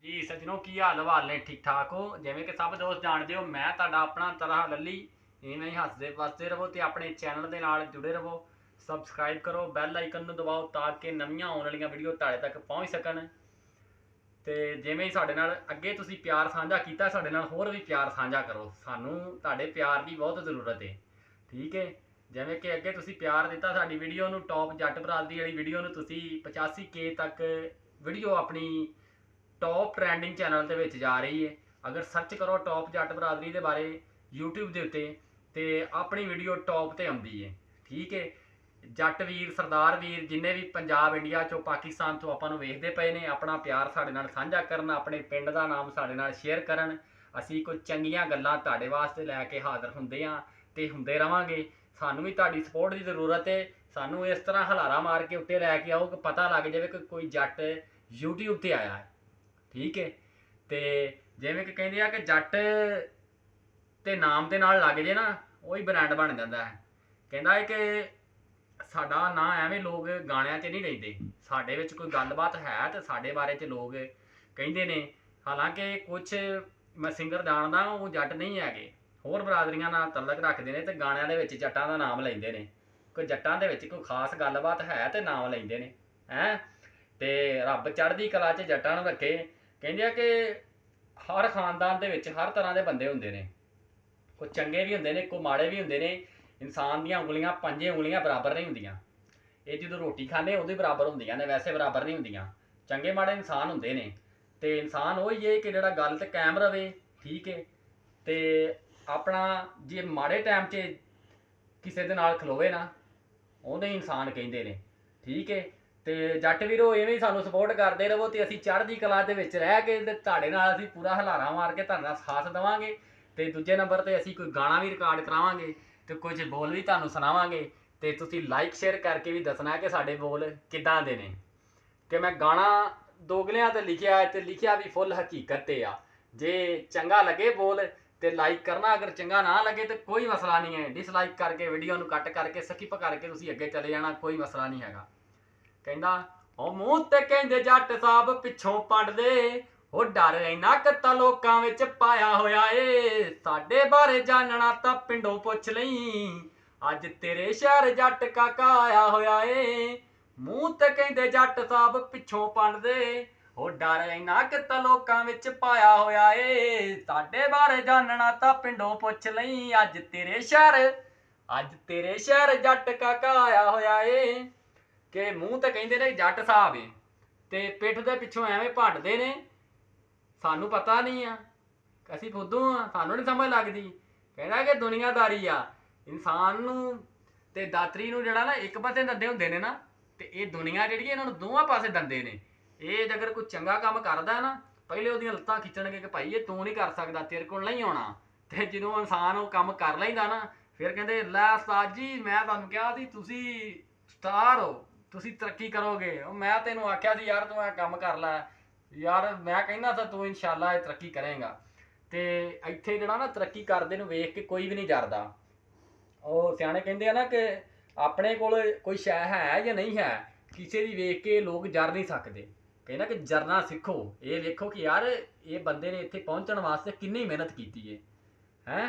ਜੀ ਸੱਜਣੋ ਕੀ ਹਾਲ ਹਵਾਲ ਨੇ ਠੀਕ ਠਾਕ ਹੋ ਜਿਵੇਂ ਕਿ ਸਭ ਦੋਸਤ ਜਾਣਦੇ ਹੋ ਮੈਂ ਤੁਹਾਡਾ ਆਪਣਾ ਤਰ੍ਹਾਂ ਲੱਲੀ ਇਵੇਂ ਹੀ ਹੱਸਦੇ ਵਸਦੇ ਰਹੋ ਤੇ ਆਪਣੇ ਚੈਨਲ ਦੇ ਨਾਲ ਜੁੜੇ ਰਹੋ ਸਬਸਕ੍ਰਾਈਬ ਕਰੋ ਬੈਲ ਆਈਕਨ ਨੂੰ ਦਬਾਓ ਤਾਂ ਕਿ ਨਵੀਆਂ ਆਉਣ ਵਾਲੀਆਂ ਵੀਡੀਓ ਤੁਹਾਡੇ ਤੱਕ ਪਹੁੰਚ ਸਕਣ ਤੇ ਜਿਵੇਂ ਹੀ ਸਾਡੇ ਨਾਲ ਅੱਗੇ ਤੁਸੀਂ ਪਿਆਰ ਸਾਂਝਾ ਕੀਤਾ ਸਾਡੇ ਨਾਲ ਹੋਰ ਵੀ ਪਿਆਰ ਸਾਂਝਾ ਕਰੋ ਸਾਨੂੰ ਤੁਹਾਡੇ ਪਿਆਰ ਦੀ ਬਹੁਤ ਜ਼ਰੂਰਤ ਹੈ ਠੀਕ ਹੈ ਜਿਵੇਂ ਕਿ ਅੱਗੇ ਤੁਸੀਂ ਪਿਆਰ ਦਿੱਤਾ ਸਾਡੀ ਵੀਡੀਓ ਨੂੰ ਟੌਪ ਜੱਟ ਬਰਾਦਰੀ ਵਾਲੀ ਵੀਡੀਓ ਨੂੰ ਤੁਸੀਂ 85K ਤੱਕ ਵੀਡੀਓ ਆਪਣੀ टॉप ट्रेंडिंग चैनल के जा रही है अगर सर्च करो टॉप जट बरादरी के बारे यूट्यूब के उत्ते तो अपनी वीडियो टॉप पर आती है ठीक है जट वीर सरदार वीर जिन्हें भी पंजाब इंडिया चो पाकिस्तान तो आपू वेखते पे ने अपना प्यार साढ़े नाल साझा करन अपने पिंड का नाम साढ़े नाल शेयर करन असी कोई चंगियां गल्लां तुहाडे वास्ते लैके हाज़र हुंदे हां ते हुंदे रवांगे सानू भी तुहाडी सपोर्ट की जरूरत है सानू इस तरह हलारा मार के उत्ते लैके आओ कि पता लग जाए कि कोई जट यूट्यूब पर आया है ठीक है तो जिमें कि कहते हैं कि जट ते नाम के नाल लग जाए ना वही ब्रांड बन जाता है कहता है कि साडा ना एवें लोग गाणियां च नहीं लेंदे साडे विच कोई गलबात है तो साडे बारे च लोग कहते ने हालांकि कुछ मैं सिंगर जानदा वो जट नहीं है होर बरादरियां नाल तलक रखते हैं तो गाणियां दे विच जट्टां दा नाम लेंदे ने कोई जट्टां दे विच कोई खास गलबात है तो नाम लेंदे ने हैं ते रब चढ़दी कला च जट्टां नूं रखे कहते हैं कि हर खानदान के हर तरह के बंदे होंगे ने कोई चंगे भी होंगे ने कोई माड़े भी होंगे ने इंसान दी उंगलियां पंजे उंगलियां बराबर नहीं होंदियां ये जो रोटी खाने उहदे बराबर होंदियां ने वैसे बराबर नहीं होंदियां चंगे माड़े इंसान होंगे ने तो इंसान वही है कि जिहड़ा गल ते कायम रहे ठीक है तो अपना जे माड़े टाइम च किसी दे नाल खलोवे ना उहनूं इंसान कहिंदे ने ठीक है तो जट वीरो इवें सानू सपोर्ट करते रहो तो असी चढ़दी कला के रह के तुहाडे नाल असी पूरा हलारा मार के तुहाडे नाल साथ देवांगे तो दूजे नंबर ते असी कोई गाना भी रिकॉर्ड करावांगे तो कुछ बोल भी तुहानू सुणावांगे तो तुसी लाइक शेयर करके भी दसना कि साडे बोल किदां दे ने कि मैं गाना दोगलियां ते लिखिया भी फुल हकीकत ते आ जे चंगा लगे बोल तो लाइक करना अगर चंगा ना लगे तो कोई मसला नहीं है डिसलाइक करके वीडियो नूं कट करके स्किप करके तुसी अगे चले जाना कोई मसला नहीं हैगा कहंदा ओ मूंह ते कहंदे जट साहब पिछों पड़दे ओ डर इन्ना कत्ता लोकां विच पाया होया ए साडे बारे जानना तां पिंडों पुछ लई अज तेरे शहर जट काका आया होया ए मूंह ते कहंदे जट साहब पिछों पड़दे ओ डर इन्ना कत्ता लोकां विच पाया होया ए साडे बारे जानना तां पिंडों पुछ लई अज तेरे शहर जट काका आया होया ए कि मूँह तो कहते ने जट साहब है तो पिठ के पिछों एवें भंडते ने सानू पता नहीं आ असी फुद्दू हाँ सानू नहीं समझ लगती कहना कि दुनियादारी आ इंसान नूं ते दातरी नूं जिहड़ा ना एक पासे दंदे हुंदे ने ना तो ये दुनिया जिहड़ी इन्हां नूं दोवां पासे दंदे ने ये अगर कोई चंगा काम करदा है ना पहले उहदियां लत्तां खिच्चणगे कि भाई ये तू नहीं कर सकदा तेरे कोल नहीं आउणा ते जदों इंसान वो काम कर लैंदा ना फिर कहंदे लै उस्ताद जी मैं तुहानूं कहा सी तुसी स्टार हो तुसी तरक्की करोगे मैं तेनों आख्या सी यार तू ऐ काम कर लै यार मैं कहना था तू इंशाअल्लाह तरक्की करेगा तो इत्थे जिहड़ा ना तरक्की करदे नूं वेख के कोई भी नहीं डरदा ਉਹ ਸਿਆਣੇ ਕਹਿੰਦੇ ਆ ਨਾ कि अपने कोल कोई शै है या नहीं है किसी दी वेख के लोग जर नहीं सकते कहना कि जरना सीखो ये वेखो कि यार ये बंदे ने इत्थे पहुंचण वास्ते किन्नी मेहनत कीती है हैं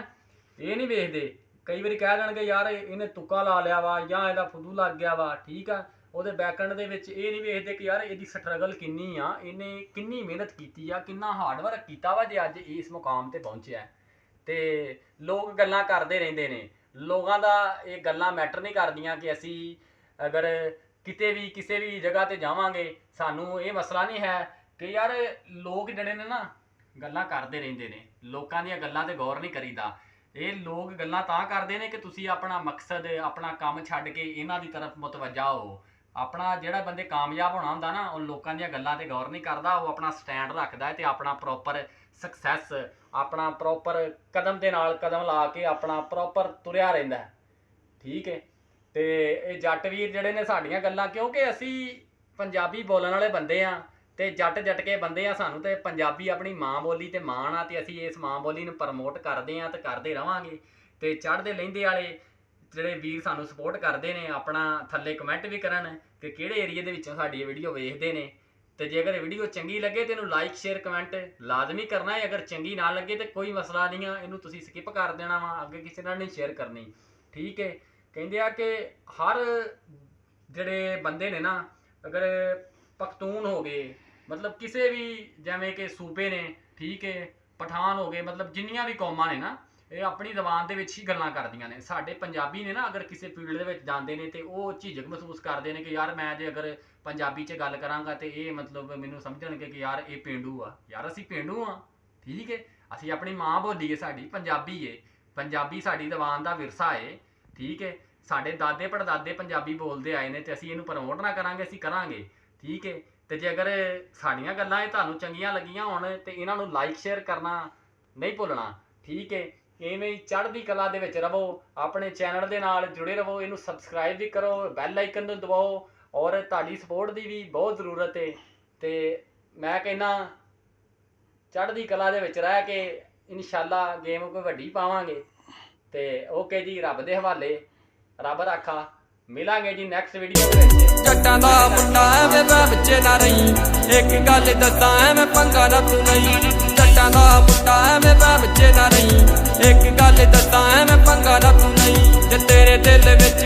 ये नहीं वेखदे कई बारी कह देणगे यार इहने तुक्का ला लिया वा जां इहदा फुदू लग गया वा ठीक आ ਉਹਦੇ ਬੈਕਐਂਡ ਦੇ ਵਿੱਚ ਇਹ ਨਹੀਂ ਵੇਖਦੇ ਕਿ ਯਾਰ ਇਹਦੀ ਸਟਰਗਲ ਕਿੰਨੀ ਆ ਇਹਨੇ ਕਿੰਨੀ ਮਿਹਨਤ ਕੀਤੀ ਆ ਕਿੰਨਾ ਹਾਰਡ ਵਰਕ ਕੀਤਾ ਵਾ ਜੇ ਅੱਜ ਇਸ ਮੁਕਾਮ ਤੇ ਪਹੁੰਚਿਆ ਤੇ ਲੋਕ ਗੱਲਾਂ ਕਰਦੇ ਰਹਿੰਦੇ ਨੇ ਲੋਕਾਂ ਦਾ ਇਹ ਗੱਲਾਂ ਮੈਟਰ ਨਹੀਂ ਕਰਦੀਆਂ ਕਿ ਅਸੀਂ ਅਗਰ ਕਿਤੇ ਵੀ ਕਿਸੇ ਵੀ ਜਗ੍ਹਾ ਤੇ ਜਾਵਾਂਗੇ ਸਾਨੂੰ ਇਹ ਮਸਲਾ ਨਹੀਂ ਹੈ ਕਿ ਯਾਰ ਲੋਕ ਜਿਹੜੇ ਨੇ ਨਾ ਗੱਲਾਂ ਕਰਦੇ ਰਹਿੰਦੇ ਨੇ ਲੋਕਾਂ ਦੀਆਂ ਗੱਲਾਂ ਤੇ ਗੌਰ ਨਹੀਂ ਕਰੀਦਾ ਇਹ ਲੋਕ ਗੱਲਾਂ ਤਾਂ ਕਰਦੇ ਨੇ ਕਿ ਤੁਸੀਂ ਆਪਣਾ ਮਕਸਦ ਆਪਣਾ ਕੰਮ ਛੱਡ ਕੇ ਇਹਨਾਂ ਦੀ ਤਰਫ ਮੁਤਵੱਜਾ ਹੋ अपना जिहड़ा बंदे कामयाब होना हुंदा ना उह लोकां दीयां गल्लां ते गौर नहीं करदा वो अपना स्टैंड रखदा है ते अपना प्रॉपर सक्सैस अपना प्रॉपर कदम दे नाल कदम ला के अपना प्रॉपर तुरिया रहिंदा ठीक है ते ये जट वीर जिहड़े ने साडीआं गल्लां क्योंकि असी पंजाबी बोलण वाले बंदे आ ते जट के बंदे आ सानू ते पंजाबी अपनी माँ बोली ते माण आ ते असी इस माँ बोली नूं प्रमोट करदे आ ते करदे रवांगे ते चढ़दे लहिंदे वाले ਜਿਹੜੇ ਵੀਰ ਸਾਨੂੰ ਸਪੋਰਟ ਕਰਦੇ ਨੇ ਆਪਣਾ ਥੱਲੇ ਕਮੈਂਟ ਵੀ ਕਰਨ ਕਿ ਕਿਹੜੇ ਏਰੀਏ ਦੇ ਵਿੱਚੋਂ ਸਾਡੀ ਵੀਡੀਓ ਵੇਖਦੇ ਨੇ ਤੇ ਜੇ ਅਗਰ ਵੀਡੀਓ ਚੰਗੀ ਲੱਗੇ ਤੇ ਇਹਨੂੰ ਲਾਈਕ ਸ਼ੇਅਰ ਕਮੈਂਟ ਲਾਜ਼ਮੀ ਕਰਨਾ ਹੈ। ਅਗਰ ਚੰਗੀ ਨਾ ਲੱਗੇ ਤੇ ਕੋਈ ਮਸਲਾ ਨਹੀਂ ਆ, ਇਹਨੂੰ ਤੁਸੀਂ ਸਕਿਪ ਕਰ ਦੇਣਾ ਵਾ, ਅੱਗੇ ਕਿਸੇ ਨਾਲ ਨਹੀਂ ਸ਼ੇਅਰ ਕਰਨੀ, ਠੀਕ ਹੈ। ਕਹਿੰਦੇ ਆ ਕਿ ਹਰ ਜਿਹੜੇ ਬੰਦੇ ਨੇ ਨਾ, ਅਗਰ ਪਖਤੂਨ ਹੋ ਗਏ, ਮਤਲਬ ਕਿਸੇ ਵੀ ਜਿਵੇਂ ਕਿ ਸੂਬੇ ਨੇ, ਠੀਕ ਹੈ, ਪਠਾਨ ਹੋ ਗਏ, ਮਤਲਬ ਜਿੰਨੀਆਂ ਵੀ ਕੌਮਾਂ ਨੇ ਨਾ, ਇਹ ਆਪਣੀ ਜ਼ਬਾਨ ਦੇ ਵਿੱਚ ਹੀ ਗੱਲਾਂ ਕਰਦੀਆਂ ਨੇ। ਸਾਡੇ ਪੰਜਾਬੀ ਨੇ ਨਾ, ਅਗਰ ਕਿਸੇ ਫੀਲਡ ਦੇ ਵਿੱਚ ਜਾਂਦੇ ਨੇ ਤੇ ਉਹ ਝਿਜਕ ਮਹਿਸੂਸ ਕਰਦੇ ਨੇ ਕਿ ਯਾਰ ਮੈਂ ਜੇ ਅਗਰ ਪੰਜਾਬੀ 'ਚ ਗੱਲ ਕਰਾਂਗਾ ਤੇ ਇਹ ਮਤਲਬ ਮੈਨੂੰ ਸਮਝਣਗੇ ਕਿ ਯਾਰ ਇਹ ਪੇਂਡੂ ਆ। ਯਾਰ ਅਸੀਂ ਪੇਂਡੂ ਆ, ਠੀਕ ਹੈ, ਅਸੀਂ ਆਪਣੀ ਮਾਂ ਬੋਲੀ ਹੈ, ਸਾਡੀ ਪੰਜਾਬੀ ਹੈ, ਪੰਜਾਬੀ ਸਾਡੀ ਜ਼ਬਾਨ ਦਾ ਵਿਰਸਾ ਹੈ, ਠੀਕ ਹੈ। ਸਾਡੇ ਦਾਦੇ ਪੜਦਾਦੇ ਪੰਜਾਬੀ ਬੋਲਦੇ ਆਏ ਨੇ ਤੇ ਅਸੀਂ ਇਹਨੂੰ ਪ੍ਰਮੋਟ ਨਾ ਕਰਾਂਗੇ, ਅਸੀਂ ਕਰਾਂਗੇ, ਠੀਕ ਹੈ। ਤੇ ਜੇ ਅਗਰ ਸਾਡੀਆਂ ਗੱਲਾਂ ਇਹ ਤੁਹਾਨੂੰ ਚੰਗੀਆਂ ਲੱਗੀਆਂ ਹੋਣ ਤੇ ਇਹਨਾਂ ਨੂੰ ਲਾਈਕ ਸ਼ੇਅਰ ਕਰਨਾ ਨਹੀਂ ਭੁੱਲਣਾ, ਠੀਕ ਹੈ। ਇਵੇਂ ਹੀ ਚੜ੍ਹਦੀ ਕਲਾ ਦੇ ਵਿੱਚ ਰਹੋ, ਆਪਣੇ ਚੈਨਲ ਦੇ ਨਾਲ ਜੁੜੇ ਰਹੋ, ਇਹਨੂੰ ਸਬਸਕ੍ਰਾਈਬ ਵੀ ਕਰੋ, ਬੈਲ ਆਈਕਨ ਨੂੰ ਦਬਾਓ, ਔਰ ਤੁਹਾਡੀ ਸਪੋਰਟ ਦੀ ਵੀ ਬਹੁਤ ਜ਼ਰੂਰਤ ਹੈ। ਤੇ ਮੈਂ ਕਹਿੰਦਾ ਚੜ੍ਹਦੀ ਕਲਾ ਦੇ ਵਿੱਚ ਰਹਿ ਕੇ ਇਨਸ਼ਾਅੱਲਾ ਗੇਮ ਕੋਈ ਵੱਡੀ ਪਾਵਾਂਗੇ। ਤੇ ਓਕੇ ਜੀ, ਰੱਬ ਦੇ ਹਵਾਲੇ, ਰੱਬ ਰਾਖਾ, ਮਿਲਾਂਗੇ ਜੀ ਨੈਕਸਟ ਵੀਡੀਓ ਦੇ ਵਿੱਚ। ਜੱਟਾਂ ਦਾ ਮੁੰਡਾ ਐਵੇਂ ਮੈਂ ਵਿੱਚ ਨਾ ਰਹੀ, ਇੱਕ ਗੱਲ ਦੱਸਾਂ ਐਵੇਂ ਪੰਗਾ ਨਾ ਤੂੰ ਨਹੀਂ। ਜੱਟਾਂ ਦਾ ਮੁੰਡਾ ਐਵੇਂ ਮੈਂ ਵਿੱਚ ਨਾ ਰਹੀ, ਇੱਕ ਗੱਲ ਦੱਸਾਂ ਐਵੇਂ ਪੰਗਾ ਨਾ ਤੂੰ ਨਹੀਂ। ਜੇ ਤੇਰੇ ਦਿਲ ਵਿੱਚ